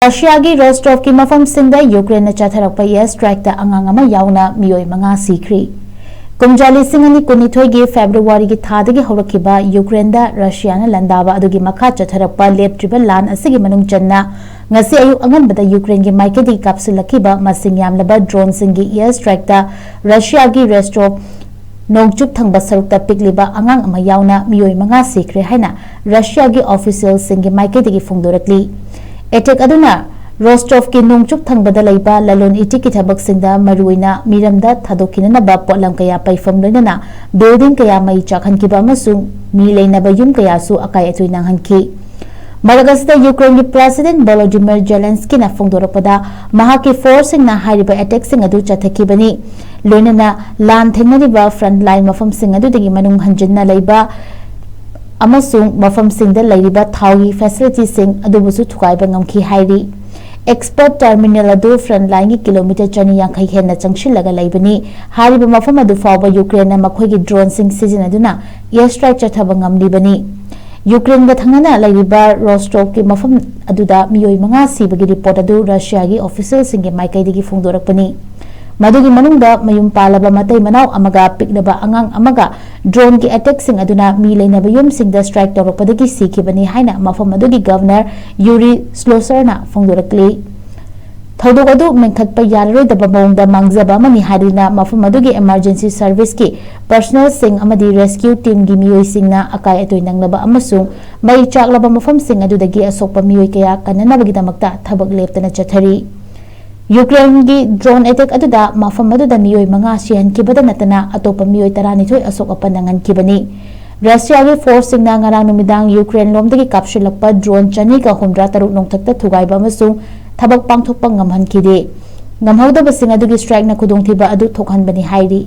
Russia की Rostov की Mafamsing Ukraine ने Chattharakpa Airstrike ता Angang Yaona Meeyoi मंगा सीखरी कुमजाली सिंगनी कुनिथोई की फेब्रुवारी की थादगी हौरखिबा यूक्रेन दा रशिया ने लंदाबा अदुगी मखा चथरकपा लेप्ट्रिबल लान असिगी मनुंग चन्ना ngasi ayu anganbada Ukraine की माइकेदी काप्सुलखिबा मसिंग यामलबा ड्रोन सिंगी एयर स्ट्राइक ता रशिया की Rostov नोंगचुप थंगबा सरुकता पिकलिबा अंगांग अमा यावना मियोय मंगा सीखरे हाइना रशिया की ऑफिशियल सिंगी माइकेदी फोंदोरकली एटेक अदुना Rostov की नोंगचुप थंगबदा लैबा ललोन इटि की थबक सिंगदा मरुइना मिरमदा थादोकिनना पोटलम कया पैफम लोइनना बिल्डिंग कया मई चाखनकिबा अमसुंग मी लेनबा युम कयासु अकाय अतुइ नांगहनखि मरगसदा यूक्रेन की प्रेसिडेंट वोलोडिमिर जेलेंस्की ना फोंदोरकपदा महाकी फोर्सिंग ना हारिबा अटैक सिंग अदु चथकिबनी लोइनना लान थेंगनिबा फ्रंट लाइन मफम सिंग अदुदगी मनुंग हंजिनना लैबा अमसुंग मफम सिंगदा लैरिबा थाउगी फैसिलिटी सिंग अदुबुसु थुकाइबा ngamखि हाइरि एक्सपर्ट टर्मिनल अदु फ्रंट लाइन की किलोमीटर चनी यांखै हेन्ना चंगशिलगा लैबनी हारिबा मफम अदु फावबा यूक्रेन ना मखोइगी ड्रोन सिंग सिजनदुना एयर स्ट्राइक चथबा ngamlibani यूक्रेन गा थंगना लैरिबा रोस्टोव की मफम अदुदा मियोय मंगा सीबगी रिपोर्ट अदु रशिया की ऑफिशियल सिंगे माइकैदगी फोंदोरकपनी मदुगी मनुंगदा मयुम पालबा मतै मनाव अमगा पिकलबा अंगांग अमगा ड्रोन की अटैक सिंग अदुना मी लेनबा युम सिंगदा स्ट्राइक तौरपदगी सीखिबनी हाइना मफम अदुगी गवर्नर यूरी स्लोसरना फोंदोरकली थौदोक अदु मेंखतपा याररोइदबा मौंगदा मांगजबा मनि हारिना मफम अदुगी इमरजेंसी सर्विस की पर्सनल सिंग अमदी रेस्क्यू टीम की मियोय सिंगना अकाय अतोय नंगलबा अमसुंग मई चाकलबा मफम सिंग अदुदगी असोकपा मियोय कया कननबगीदमक्ता थबक लेप्तना चथरी यूक्रेन की ड्रोन अटैक अदुदा मफम अदुदा मियोय मंगा सिहनकिबदा नतना अतोपा मियोय 12 असोक अपन नंगनकिबनी रशिया की फोर्स सिंगना ngarang नुमिदांग यूक्रेन लोमदगी काप्सुलकपा ड्रोन चनी का 63 नोंथक्ता थुगाइबा अमसुंग थबक पांगथोकपा ngamhanखिदे ngamहौदबसिंग अदुगी स्ट्राइक ना खुदोंथिबा अदु थोखहनबनी हाइरि।